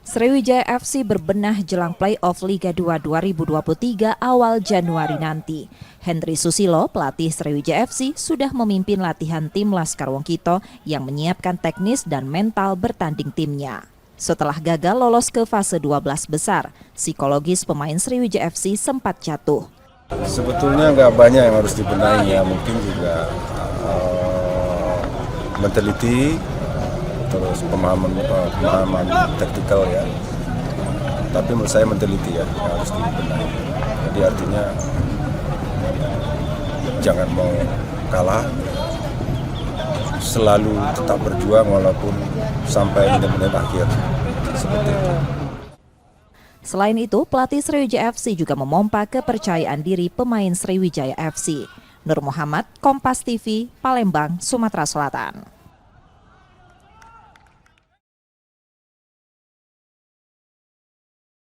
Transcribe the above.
Sriwijaya FC berbenah jelang play-off Liga 2 2023 awal Januari nanti. Henry Susilo, pelatih Sriwijaya FC, sudah memimpin latihan tim Laskar Wongkito yang menyiapkan teknis dan mental bertanding timnya. Setelah gagal lolos ke fase 12 besar, psikologis pemain Sriwijaya FC sempat jatuh. Sebetulnya nggak banyak yang harus dibenahi ya, mungkin juga mentality, terus pemahaman taktikal ya. Tapi menurut saya mentality ya yang harus dibenahi. Jadi artinya jangan mau kalah, selalu tetap berjuang walaupun sampai menit-menit akhir. Seperti itu. Selain itu, pelatih Sriwijaya FC juga memompa kepercayaan diri pemain Sriwijaya FC. Nur Muhammad, Kompas TV, Palembang, Sumatera Selatan.